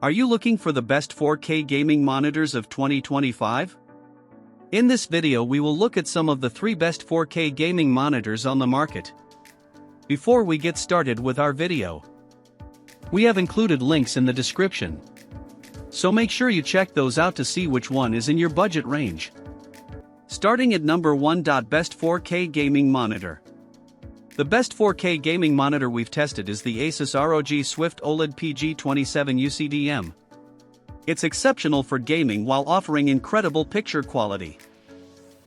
Are you looking for the best 4K gaming monitors of 2025? In this video we will look at some of the 3 best 4K gaming monitors on the market. Before we get started with our video, we have included links in the description, so make sure you check those out to see which one is in your budget range. Starting at number 1. Best 4K gaming monitor. The best 4K gaming monitor we've tested is the Asus ROG Swift OLED PG27 UCDM. It's exceptional for gaming while offering incredible picture quality.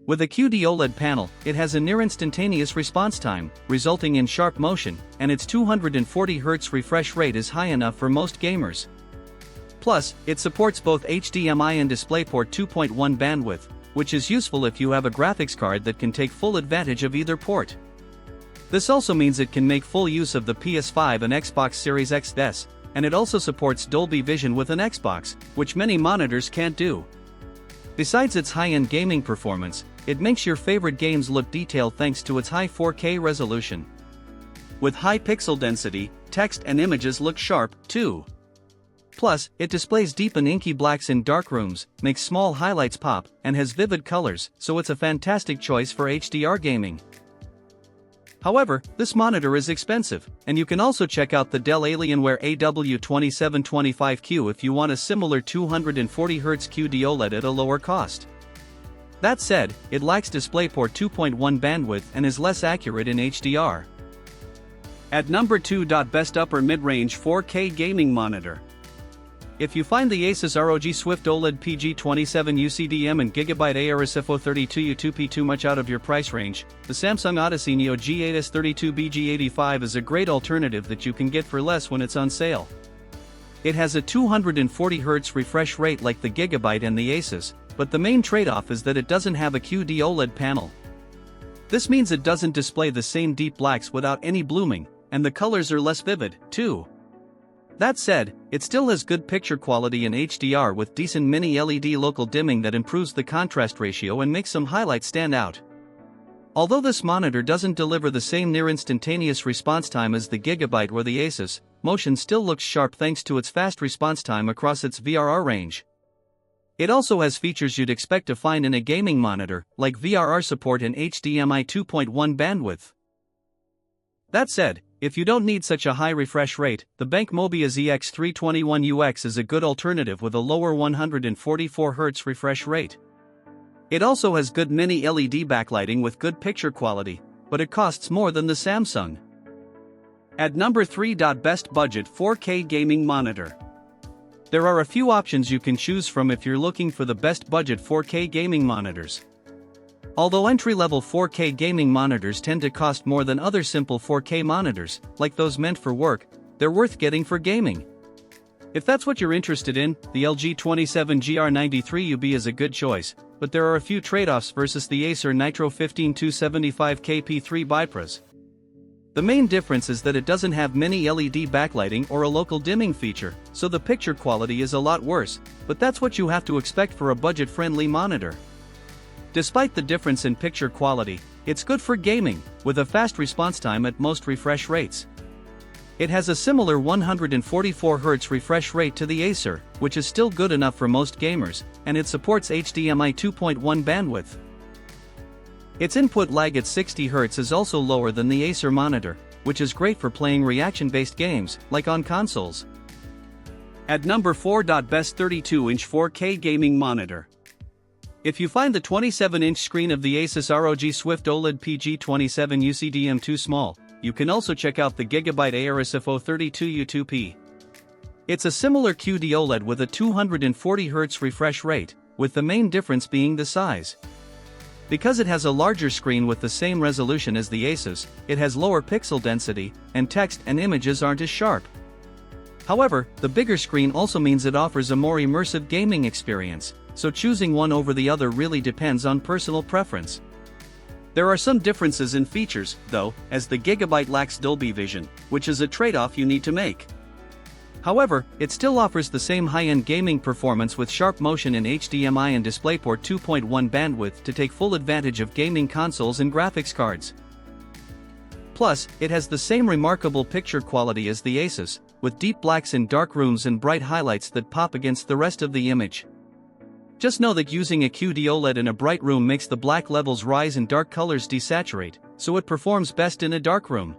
With a QD OLED panel, it has a near-instantaneous response time, resulting in sharp motion, and its 240Hz refresh rate is high enough for most gamers. Plus, it supports both HDMI and DisplayPort 2.1 bandwidth, which is useful if you have a graphics card that can take full advantage of either port. This also means it can make full use of the PS5 and Xbox Series X, and it also supports Dolby Vision with an Xbox, which many monitors can't do. Besides its high-end gaming performance, it makes your favorite games look detailed thanks to its high 4K resolution. With high pixel density, text and images look sharp, too. Plus, it displays deep and inky blacks in dark rooms, makes small highlights pop, and has vivid colors, so it's a fantastic choice for HDR gaming. However, this monitor is expensive, and you can also check out the Dell Alienware AW2725Q if you want a similar 240Hz QD OLED at a lower cost. That said, it lacks DisplayPort 2.1 bandwidth and is less accurate in HDR. At number 2. Best upper mid-range 4K gaming monitor. If you find the Asus ROG Swift OLED PG27 UCDM and Gigabyte ARSFO32 U2P too much out of your price range, the Samsung Odyssey Neo G8S32 BG85 is a great alternative that you can get for less when it's on sale. It has a 240Hz refresh rate like the Gigabyte and the Asus, but the main trade-off is that it doesn't have a QD OLED panel. This means it doesn't display the same deep blacks without any blooming, and the colors are less vivid, too. That said, it still has good picture quality in HDR with decent mini LED local dimming that improves the contrast ratio and makes some highlights stand out. Although this monitor doesn't deliver the same near-instantaneous response time as the Gigabyte or the Asus, motion still looks sharp thanks to its fast response time across its VRR range. It also has features you'd expect to find in a gaming monitor, like VRR support and HDMI 2.1 bandwidth. That said, if you don't need such a high refresh rate, the Bankmobia ZX321UX is a good alternative with a lower 144Hz refresh rate. It also has good mini LED backlighting with good picture quality, but it costs more than the Samsung. At number 3. Best budget 4K gaming monitor. There are a few options you can choose from if you're looking for the best budget 4K gaming monitors. Although entry-level 4K gaming monitors tend to cost more than other simple 4K monitors, like those meant for work, they're worth getting for gaming. If that's what you're interested in, the LG 27GR93UB is a good choice, but there are a few trade-offs versus the Acer Nitro 15275KP3 Bipras. The main difference is that it doesn't have mini LED backlighting or a local dimming feature, so the picture quality is a lot worse, but that's what you have to expect for a budget-friendly monitor. Despite the difference in picture quality, it's good for gaming, with a fast response time at most refresh rates. It has a similar 144Hz refresh rate to the Acer, which is still good enough for most gamers, and it supports HDMI 2.1 bandwidth. Its input lag at 60Hz is also lower than the Acer monitor, which is great for playing reaction-based games, like on consoles. At number 4. Best 32-inch 4K gaming monitor. If you find the 27-inch screen of the Asus ROG Swift OLED PG27 UCDM too small, you can also check out the Gigabyte ARSFO32 U2P. It's a similar QD OLED with a 240Hz refresh rate, with the main difference being the size. Because it has a larger screen with the same resolution as the Asus, it has lower pixel density, and text and images aren't as sharp. However, the bigger screen also means it offers a more immersive gaming experience, so choosing one over the other really depends on personal preference. There are some differences in features, though, as the Gigabyte lacks Dolby Vision, which is a trade-off you need to make. However, it still offers the same high-end gaming performance with sharp motion in HDMI and DisplayPort 2.1 bandwidth to take full advantage of gaming consoles and graphics cards. Plus, it has the same remarkable picture quality as the Asus, with deep blacks in dark rooms and bright highlights that pop against the rest of the image. Just know that using a QD OLED in a bright room makes the black levels rise and dark colors desaturate, so it performs best in a dark room.